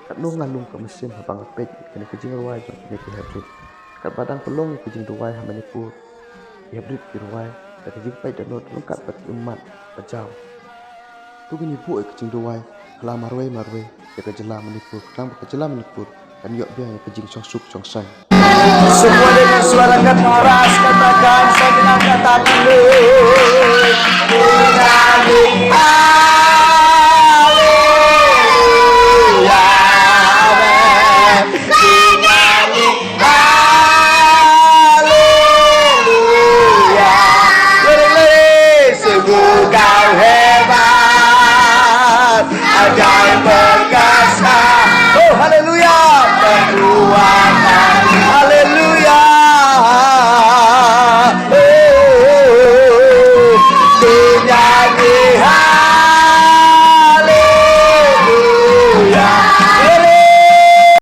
kat nung ngalung ke mesin habang pej kini kejing ruai jong kini ke hybrid kat badang pelong kejing ruai ha Manipur hybrid ki ruai kat kejing pej dan not lengkap bat umat bajau tu kini bu kejing ruai kala marwai ya kejela Manipur kelang kejela Manipur kan yok biang ya kejing chong suk chong san. Semua dengan suara keras katakan saya bilang katakan lu.